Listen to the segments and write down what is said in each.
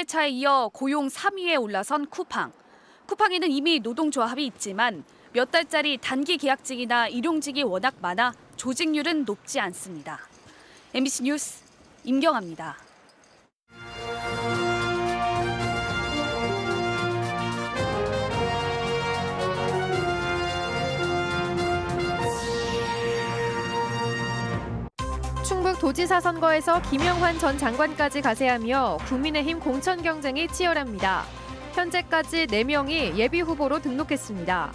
현대차에 이어 고용 3위에 올라선 쿠팡. 쿠팡에는 이미 노동조합이 있지만 몇 달짜리 단기 계약직이나 일용직이 워낙 많아 조직률은 높지 않습니다. MBC 뉴스 임경아입니다. 충북 도지사 선거에서 김영환 전 장관까지 가세하며 국민의힘 공천 경쟁이 치열합니다. 현재까지 4명이 예비후보로 등록했습니다.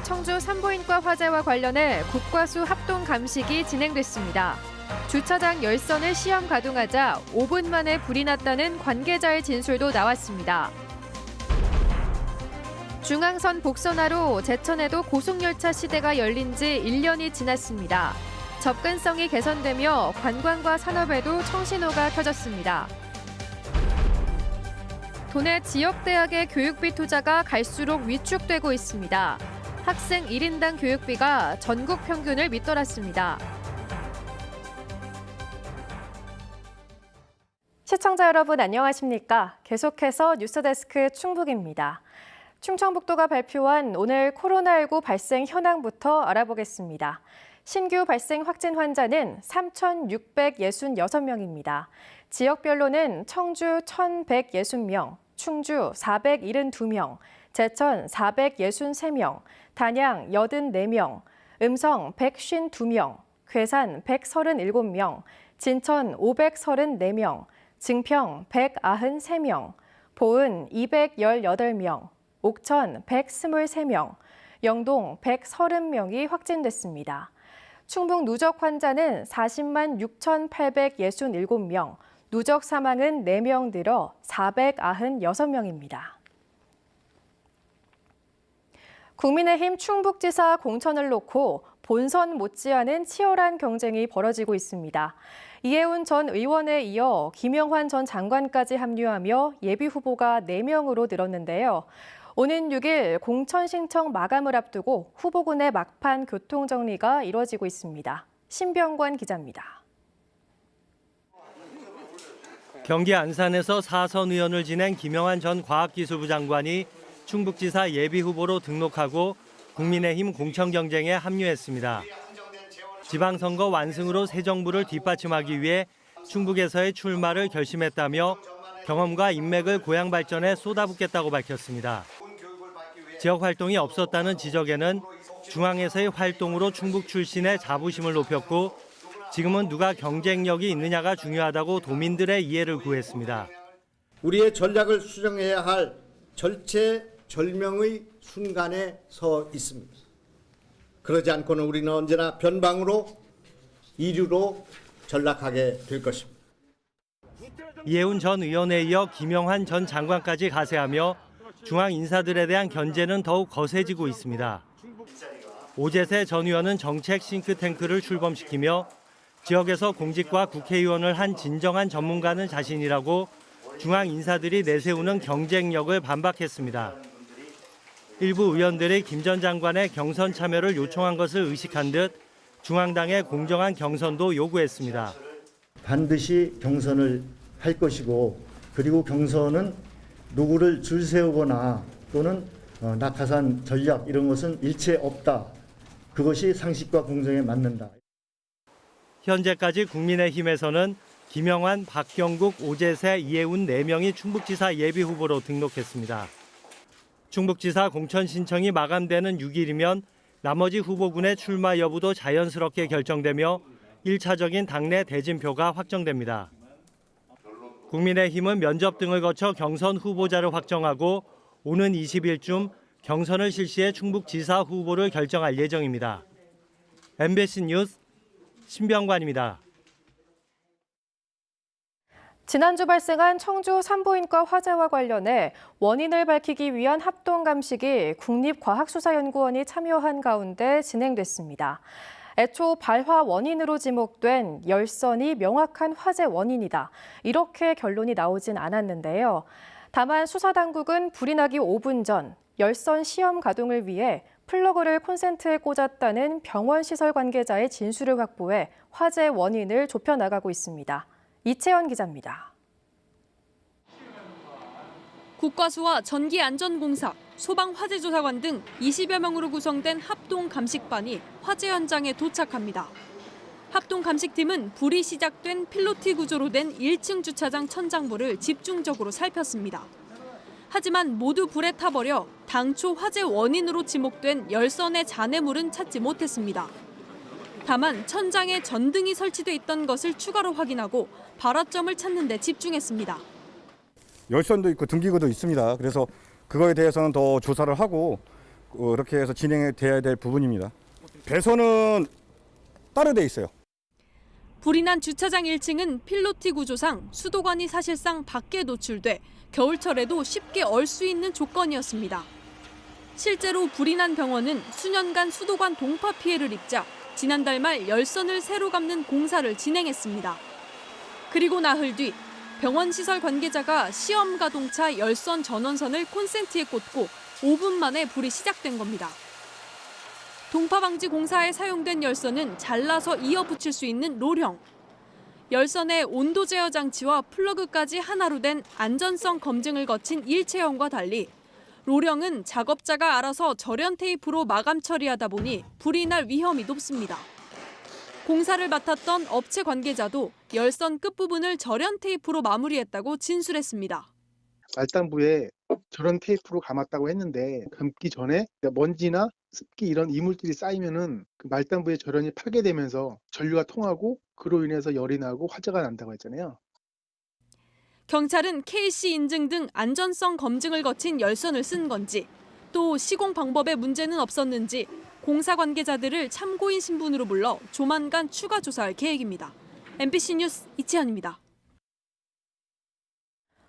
청주 산부인과 화재와 관련해 국과수 합동 감식이 진행됐습니다. 주차장 열선을 시험 가동하자 5분 만에 불이 났다는 관계자의 진술도 나왔습니다. 중앙선 복선화로 제천에도 고속열차 시대가 열린 지 1년이 지났습니다. 접근성이 개선되며 관광과 산업에도 청신호가 켜졌습니다. 도내 지역대학의 교육비 투자가 갈수록 위축되고 있습니다. 학생 1인당 교육비가 전국 평균을 밑돌았습니다. 시청자 여러분 안녕하십니까? 계속해서 뉴스데스크 충북입니다. 충청북도가 발표한 오늘 코로나19 발생 현황부터 알아보겠습니다. 신규 발생 확진 환자는 3,666명입니다. 지역별로는 청주 1,160명, 충주 472명, 제천 463명, 단양 84명, 음성 152명, 괴산 137명, 진천 534명, 증평 193명, 보은 218명, 옥천 123명, 영동 130명이 확진됐습니다. 충북 누적 환자는 40만 6,867명, 누적 사망은 4명 늘어 496명입니다. 국민의힘 충북지사 공천을 놓고 본선 못지않은 치열한 경쟁이 벌어지고 있습니다. 이해운 전 의원에 이어 김영환 전 장관까지 합류하며 예비후보가 4명으로 늘었는데요. 오는 6일 공천 신청 마감을 앞두고 후보군의 막판 교통정리가 이뤄지고 있습니다. 신병관 기자입니다. 경기 안산에서 4선 의원을 지낸 김영환 전 과학기술부 장관이 충북지사 예비후보로 등록하고 국민의힘 공천 경쟁에 합류했습니다. 지방선거 완승으로 새 정부를 뒷받침하기 위해 충북에서의 출마를 결심했다며 경험과 인맥을 고향 발전에 쏟아붓겠다고 밝혔습니다. 지역 활동이 없었다는 지적에는 중앙에서의 활동으로 충북 출신의 자부심을 높였고 지금은 누가 경쟁력이 있느냐가 중요하다고 도민들의 이해를 구했습니다. 우리의 전략을 수정해야 할 절체절명의 순간에 서 있습니다. 그러지 않고는 우리는 언제나 변방으로 이류로 전락하게 될 것입니다. 이해운 전 의원에 이어 김영환 전 장관까지 가세하며 중앙 인사들에 대한 견제는 더욱 거세지고 있습니다. 오재세 전 의원은 정책 싱크탱크를 출범시키며 지역에서 공직과 국회의원을 한 진정한 전문가는 자신이라고 중앙 인사들이 내세우는 경쟁력을 반박했습니다. 일부 의원들이 김 전 장관의 경선 참여를 요청한 것을 의식한 듯 중앙당의 공정한 경선도 요구했습니다. 반드시 경선을 할 것이고 그리고 경선은 누구를 줄 세우거나 또는 낙하산 전략 이런 것은 일체 없다. 그것이 상식과 공정에 맞는다. 현재까지 국민의힘에서는 김영환, 박경국, 오재세, 이해운 4명이 충북지사 예비후보로 등록했습니다. 충북지사 공천 신청이 마감되는 6일이면 나머지 후보군의 출마 여부도 자연스럽게 결정되며 1차적인 당내 대진표가 확정됩니다. 국민의힘은 면접 등을 거쳐 경선 후보자를 확정하고 오는 20일쯤 경선을 실시해 충북지사 후보를 결정할 예정입니다. MBC 뉴스 신병관입니다. 지난주 발생한 청주 산부인과 화재와 관련해 원인을 밝히기 위한 합동 감식이 국립과학수사연구원이 참여한 가운데 진행됐습니다. 애초 발화 원인으로 지목된 열선이 명확한 화재 원인이다. 이렇게 결론이 나오진 않았는데요. 다만 수사당국은 불이 나기 5분 전 열선 시험 가동을 위해 플러그를 콘센트에 꽂았다는 병원 시설 관계자의 진술을 확보해 화재 원인을 좁혀나가고 있습니다. 이채연 기자입니다. 국과수와 전기안전공사, 소방화재조사관 등 20여 명으로 구성된 합동감식반이 화재 현장에 도착합니다. 합동감식팀은 불이 시작된 필로티 구조로 된 1층 주차장 천장부를 집중적으로 살폈습니다. 하지만 모두 불에 타버려 당초 화재 원인으로 지목된 열선의 잔해물은 찾지 못했습니다. 다만 천장에 전등이 설치돼 있던 것을 추가로 확인하고 발화점을 찾는 데 집중했습니다. 열선도 있고 등기구도 있습니다. 그래서 그거에 대해서는 더 조사를 하고 이렇게 해서 진행돼야 될 부분입니다. 배선은 따로 돼 있어요. 불이 난 주차장 1층은 필로티 구조상 수도관이 사실상 밖에 노출돼 겨울철에도 쉽게 얼 수 있는 조건이었습니다. 실제로 불이 난 병원은 수년간 수도관 동파 피해를 입자 지난달 말 열선을 새로 감는 공사를 진행했습니다. 그리고 나흘 뒤 병원 시설 관계자가 시험 가동차 열선 전원선을 콘센트에 꽂고 5분 만에 불이 시작된 겁니다. 동파 방지 공사에 사용된 열선은 잘라서 이어 붙일 수 있는 롤형. 열선의 온도 제어 장치와 플러그까지 하나로 된 안전성 검증을 거친 일체형과 달리 롤형은 작업자가 알아서 절연 테이프로 마감 처리하다 보니 불이 날 위험이 높습니다. 공사를 맡았던 업체 관계자도 열선 끝부분을 절연 테이프로 마무리했다고 진술했습니다. 말단부에 절연 테이프로 감았다고 했는데 감기 전에 먼지나 습기 이런 이물질이 쌓이면은 그 말단부의 절연이 파괴되면서 전류가 통하고 그로 인해서 열이 나고 화재가 난다고 했잖아요. 경찰은 KC 인증 등 안전성 검증을 거친 열선을 쓴 건지 또 시공 방법에 문제는 없었는지 공사 관계자들을 참고인 신분으로 불러 조만간 추가 조사할 계획입니다. MBC 뉴스 이채연입니다.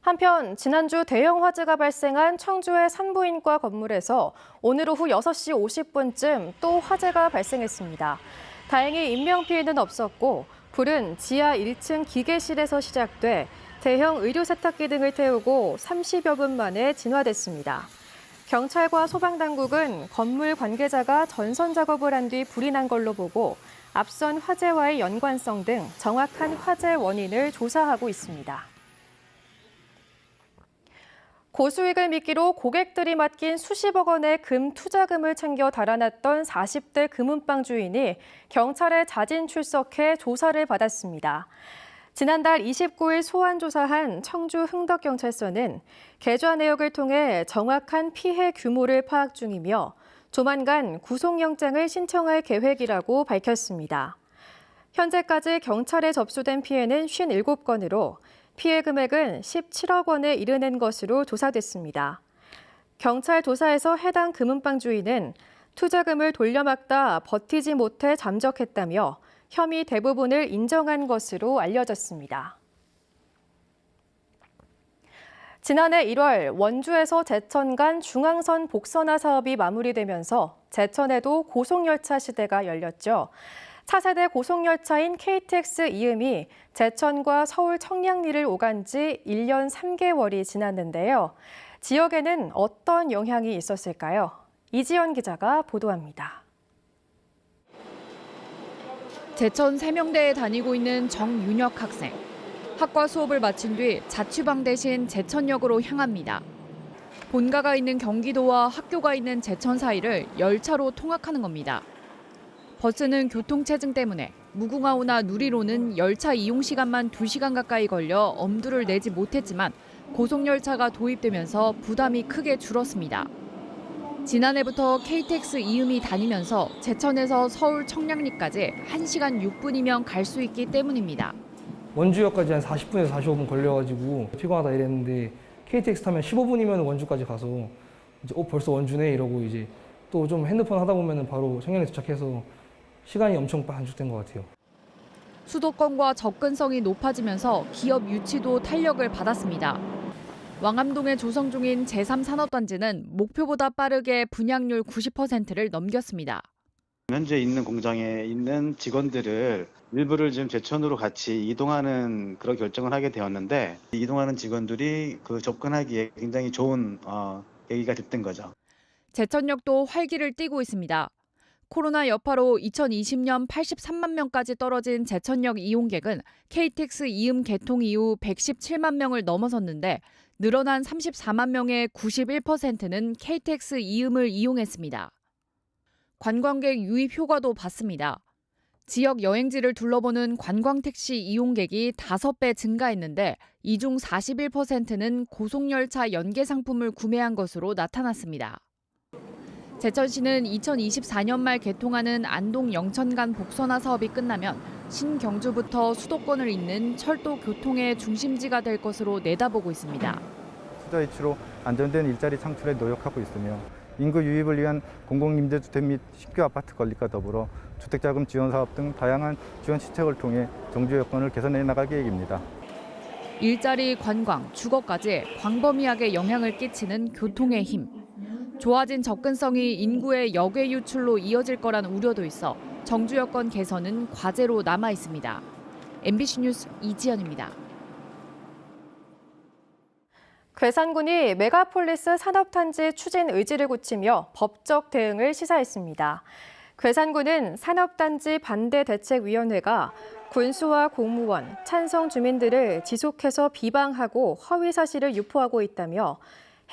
한편 지난주 대형 화재가 발생한 청주의 산부인과 건물에서 오늘 오후 6시 50분쯤 또 화재가 발생했습니다. 다행히 인명피해는 없었고 불은 지하 1층 기계실에서 시작돼 대형 의료 세탁기 등을 태우고 30여 분 만에 진화됐습니다. 경찰과 소방당국은 건물 관계자가 전선 작업을 한 뒤 불이 난 걸로 보고 앞선 화재와의 연관성 등 정확한 화재 원인을 조사하고 있습니다. 고수익을 미끼로 고객들이 맡긴 수십억 원의 금 투자금을 챙겨 달아났던 40대 금은방 주인이 경찰에 자진 출석해 조사를 받았습니다. 지난달 29일 소환 조사한 청주 흥덕경찰서는 계좌 내역을 통해 정확한 피해 규모를 파악 중이며 조만간 구속영장을 신청할 계획이라고 밝혔습니다. 현재까지 경찰에 접수된 피해는 57건으로 피해 금액은 17억 원에 이르는 것으로 조사됐습니다. 경찰 조사에서 해당 금은방 주인은 투자금을 돌려막다 버티지 못해 잠적했다며 혐의 대부분을 인정한 것으로 알려졌습니다. 지난해 1월 원주에서 제천 간 중앙선 복선화 사업이 마무리되면서 제천에도 고속열차 시대가 열렸죠. 차세대 고속열차인 KTX 이음이 제천과 서울 청량리를 오간 지 1년 3개월이 지났는데요. 지역에는 어떤 영향이 있었을까요? 이지연 기자가 보도합니다. 제천 세명대에 다니고 있는 정윤혁 학생. 학과 수업을 마친 뒤 자취방 대신 제천역으로 향합니다. 본가가 있는 경기도와 학교가 있는 제천 사이를 열차로 통학하는 겁니다. 버스는 교통체증 때문에 무궁화호나 누리호는 열차 이용 시간만 2시간 가까이 걸려 엄두를 내지 못했지만 고속열차가 도입되면서 부담이 크게 줄었습니다. 지난해부터 KTX 이음이 다니면서 제천에서 서울 청량리까지 1시간 6분이면 갈 수 있기 때문입니다. 원주역까지 한 40분에서 45분 걸려가지고 피곤하다 이랬는데 KTX 타면 15분이면 원주까지 가서 이제 벌써 원주네 이러고 이제 또 좀 핸드폰 하다 보면 바로 청량리 도착해서 시간이 엄청 단축된 것 같아요. 수도권과 접근성이 높아지면서 기업 유치도 탄력을 받았습니다. 왕암동에 조성 중인 제3산업단지는 목표보다 빠르게 분양률 90%를 넘겼습니다. 현재 있는 공장에 있는 직원들을 일부를 지금 제천으로 같이 이동하는 그런 결정을 하게 되었는데 이동하는 직원들이 그 접근하기에 굉장히 좋은 계기가 됐던 거죠. 제천역도 활기를 띠고 있습니다. 코로나 여파로 2020년 83만 명까지 떨어진 제천역 이용객은 KTX 이음 개통 이후 117만 명을 넘어섰는데 늘어난 34만 명의 91%는 KTX 이음을 이용했습니다. 관광객 유입 효과도 봤습니다. 지역 여행지를 둘러보는 관광택시 이용객이 5배 증가했는데 이 중 41%는 고속열차 연계 상품을 구매한 것으로 나타났습니다. 제천시는 2024년 말 개통하는 안동 영천 간 복선화 사업이 끝나면 신경주부터 수도권을 잇는 철도 교통의 중심지가 될 것으로 내다보고 있습니다. 투자 이치로 안정된 일자리 창출에 노력하고 있으며 인구 유입을 위한 공공임대주택 및 신규 아파트 건립과 더불어 주택자금 지원 사업 등 다양한 지원 시책을 통해 정주 여건을 개선해 나갈 계획입니다. 일자리, 관광, 주거까지 광범위하게 영향을 끼치는 교통의 힘. 좋아진 접근성이 인구의 역외 유출로 이어질 거란 우려도 있어 정주 여건 개선은 과제로 남아 있습니다. MBC 뉴스 이지연입니다. 괴산군이 메가폴리스 산업단지 추진 의지를 굳히며 법적 대응을 시사했습니다. 괴산군은 산업단지 반대대책위원회가 군수와 공무원, 찬성 주민들을 지속해서 비방하고 허위 사실을 유포하고 있다며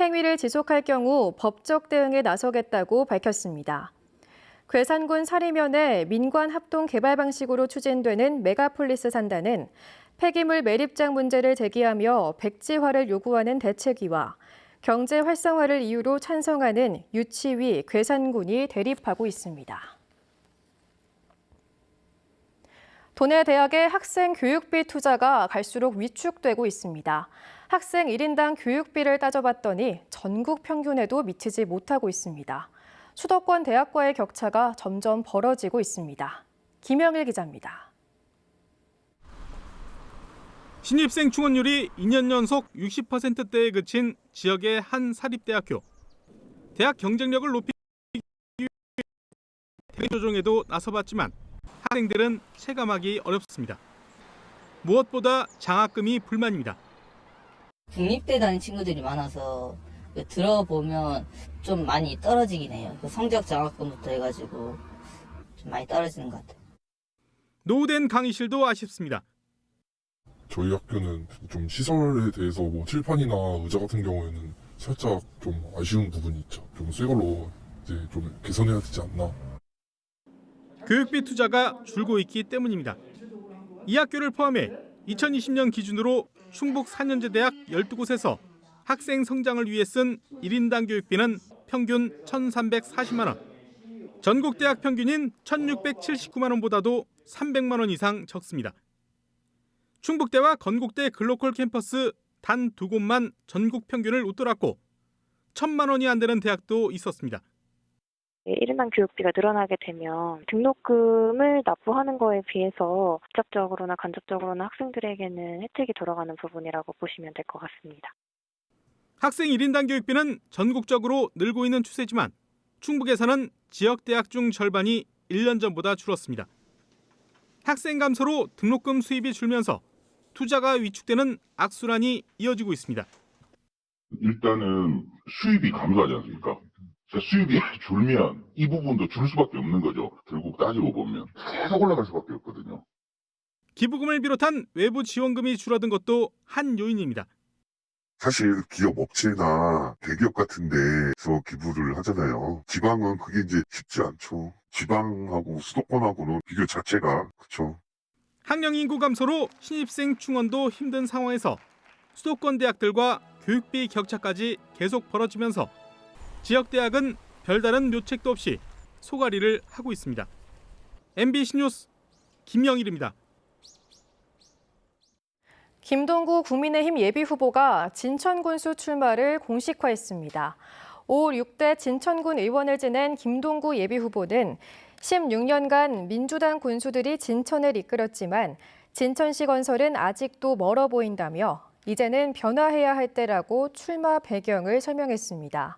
행위를 지속할 경우 법적 대응에 나서겠다고 밝혔습니다. 괴산군 사리면의 민관 합동 개발 방식으로 추진되는 메가폴리스 산단은 폐기물 매립장 문제를 제기하며 백지화를 요구하는 대책위와 경제 활성화를 이유로 찬성하는 유치위, 괴산군이 대립하고 있습니다. 도내 대학의 학생 교육비 투자가 갈수록 위축되고 있습니다. 학생 1인당 교육비를 따져봤더니 전국 평균에도 미치지 못하고 있습니다. 수도권 대학과의 격차가 점점 벌어지고 있습니다. 김영일 기자입니다. 신입생 충원율이 2년 연속 60%대에 그친 지역의 한 사립대학교. 대학 경쟁력을 높이기 위해 대비 조정에도 나서봤지만 학생들은 체감하기 어렵습니다. 무엇보다 장학금이 불만입니다. 국립대 다니는 친구들이 많아서 들어보면 좀 많이 떨어지긴 해요. 성적 장학금부터 해가지고 좀 많이 떨어지는 것 같아요. 노후된 강의실도 아쉽습니다. 저희 학교는 좀 시설에 대해서 뭐 칠판이나 의자 같은 경우에는 살짝 좀 아쉬운 부분이 있죠. 좀 새 걸로 이제 좀 개선해야 되지 않나. 교육비 투자가 줄고 있기 때문입니다. 이 학교를 포함해 2020년 기준으로 충북 4년제 대학 12곳에서 학생 성장을 위해 쓴 1인당 교육비는 평균 1,340만 원. 전국 대학 평균인 1,679만 원보다도 300만 원 이상 적습니다. 충북대와 건국대 글로컬 캠퍼스 단 2곳만 전국 평균을 웃돌았고 1,000만 원이 안 되는 대학도 있었습니다. 1인당 교육비가 늘어나게 되면 등록금을 납부하는 거에 비해서 직접적으로나 간접적으로나 학생들에게는 혜택이 돌아가는 부분이라고 보시면 될 것 같습니다. 학생 1인당 교육비는 전국적으로 늘고 있는 추세지만 충북에서는 지역 대학 중 절반이 1년 전보다 줄었습니다. 학생 감소로 등록금 수입이 줄면서 투자가 위축되는 악순환이 이어지고 있습니다. 일단은 수입이 감소하지 않습니까? 수입이 줄면 이 부분도 줄 수밖에 없는 거죠. 결국 따지고 보면 계속 올라갈 수밖에 없거든요. 기부금을 비롯한 외부 지원금이 줄어든 것도 한 요인입니다. 사실 기업 업체나 대기업 같은 데서 기부를 하잖아요. 지방은 그게 이제 쉽지 않죠. 지방하고 수도권하고는 비교 자체가 그렇죠. 학령 인구 감소로 신입생 충원도 힘든 상황에서 수도권 대학들과 교육비 격차까지 계속 벌어지면서 지역 대학은 별다른 묘책도 없이 소가리를 하고 있습니다. MBC 뉴스 김영일입니다. 김동구 국민의힘 예비후보가 진천군수 출마를 공식화했습니다. 5, 6대 진천군 의원을 지낸 김동구 예비후보는 16년간 민주당 군수들이 진천을 이끌었지만 진천시 건설은 아직도 멀어 보인다며 이제는 변화해야 할 때라고 출마 배경을 설명했습니다.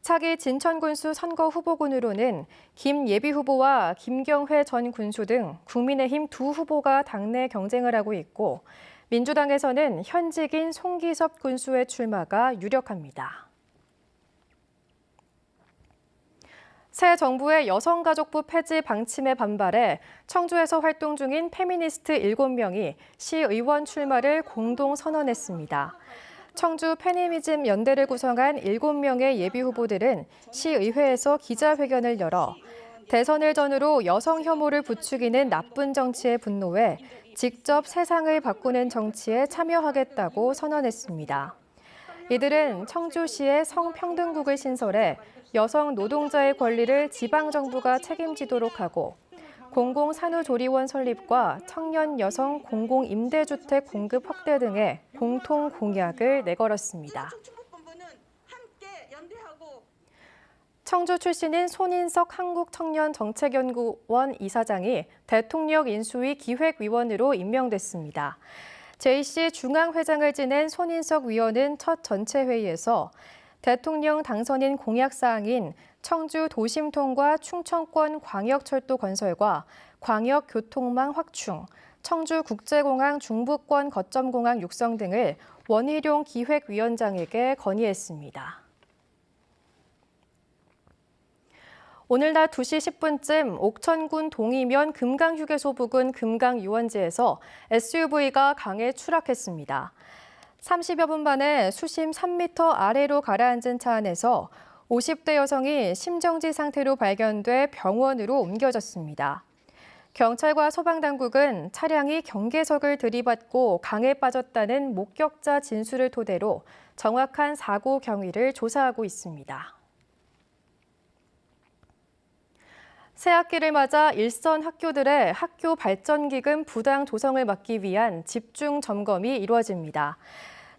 차기 진천군수 선거 후보군으로는 김 예비후보와 김경회 전 군수 등 국민의힘 두 후보가 당내 경쟁을 하고 있고 민주당에서는 현직인 송기섭 군수의 출마가 유력합니다. 새 정부의 여성가족부 폐지 방침에 반발해 청주에서 활동 중인 페미니스트 7명이 시의원 출마를 공동 선언했습니다. 청주 페미니즘 연대를 구성한 7명의 예비 후보들은 시의회에서 기자회견을 열어 대선을 전후로 여성 혐오를 부추기는 나쁜 정치에 분노해 직접 세상을 바꾸는 정치에 참여하겠다고 선언했습니다. 이들은 청주시에 성평등국을 신설해 여성 노동자의 권리를 지방정부가 책임지도록 하고 공공산후조리원 설립과 청년 여성 공공임대주택 공급 확대 등의 공통 공약을 내걸었습니다. 청주 출신인 손인석 한국청년정책연구원 이사장이 대통령 인수위 기획위원으로 임명됐습니다. JC 중앙회장을 지낸 손인석 위원은 첫 전체 회의에서 대통령 당선인 공약사항인 청주 도심통과 충청권 광역철도 건설과 광역교통망 확충, 청주국제공항 중부권 거점공항 육성 등을 원희룡 기획위원장에게 건의했습니다. 오늘 낮 2시 10분쯤 옥천군 동이면 금강휴게소 부근 금강유원지에서 SUV가 강에 추락했습니다. 30여 분 만에 수심 3m 아래로 가라앉은 차 안에서 50대 여성이 심정지 상태로 발견돼 병원으로 옮겨졌습니다. 경찰과 소방당국은 차량이 경계석을 들이받고 강에 빠졌다는 목격자 진술을 토대로 정확한 사고 경위를 조사하고 있습니다. 새학기를 맞아 일선 학교들의 학교 발전기금 부당 조성을 막기 위한 집중 점검이 이루어집니다.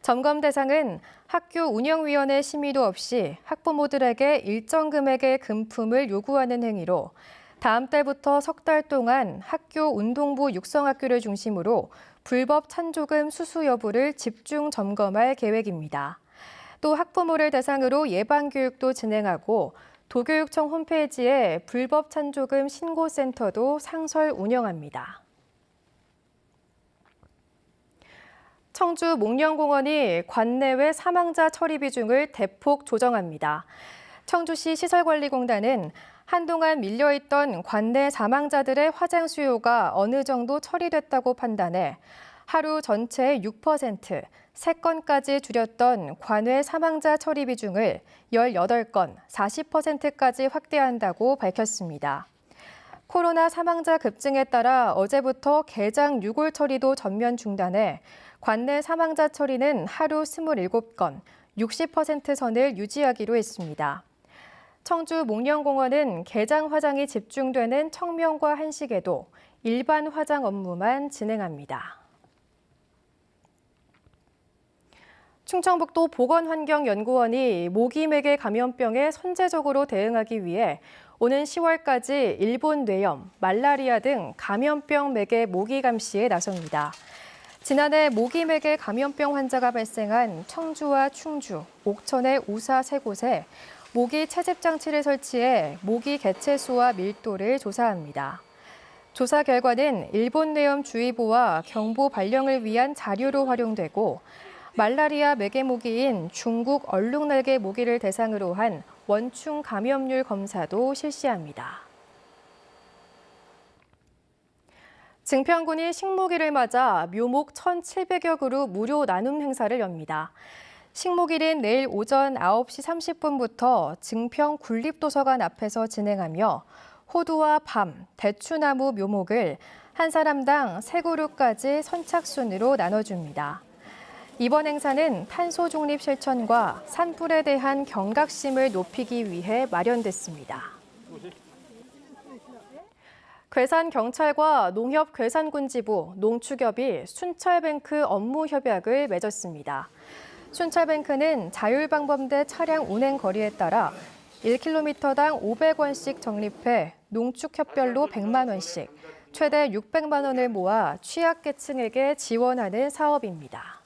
점검 대상은 학교 운영위원회 심의도 없이 학부모들에게 일정 금액의 금품을 요구하는 행위로 다음 달부터 석 달 동안 학교 운동부 육성학교를 중심으로 불법 찬조금 수수 여부를 집중 점검할 계획입니다. 또 학부모를 대상으로 예방교육도 진행하고 도교육청 홈페이지에 불법 찬조금 신고센터도 상설 운영합니다. 청주 목련공원이 관내외 사망자 처리 비중을 대폭 조정합니다. 청주시 시설관리공단은 한동안 밀려있던 관내 사망자들의 화장 수요가 어느 정도 처리됐다고 판단해 하루 전체의 6%, 3건까지 줄였던 관외 사망자 처리 비중을 18건, 40%까지 확대한다고 밝혔습니다. 코로나 사망자 급증에 따라 어제부터 개장 유골 처리도 전면 중단해 관내 사망자 처리는 하루 27건, 60% 선을 유지하기로 했습니다. 청주 목련공원은 개장 화장이 집중되는 청명과 한식에도 일반 화장 업무만 진행합니다. 충청북도 보건환경연구원이 모기매개 감염병에 선제적으로 대응하기 위해 오는 10월까지 일본 뇌염, 말라리아 등 감염병 매개 모기 감시에 나섭니다. 지난해 모기매개 감염병 환자가 발생한 청주와 충주, 옥천의 우사 3곳에 모기 채집 장치를 설치해 모기 개체 수와 밀도를 조사합니다. 조사 결과는 일본 뇌염 주의보와 경보 발령을 위한 자료로 활용되고 말라리아 매개 모기인 중국 얼룩날개 모기를 대상으로 한 원충 감염률 검사도 실시합니다. 증평군이 식목일을 맞아 묘목 1,700여 그루 무료 나눔 행사를 엽니다. 식목일은 내일 오전 9시 30분부터 증평 군립도서관 앞에서 진행하며 호두와 밤, 대추나무 묘목을 한 사람당 3그루까지 선착순으로 나눠줍니다. 이번 행사는 탄소 중립 실천과 산불에 대한 경각심을 높이기 위해 마련됐습니다. 괴산경찰과 농협괴산군지부, 농축협이 순찰뱅크 업무 협약을 맺었습니다. 순찰뱅크는 자율방범대 차량 운행 거리에 따라 1km당 500원씩 적립해 농축협별로 100만 원씩, 최대 600만 원을 모아 취약계층에게 지원하는 사업입니다.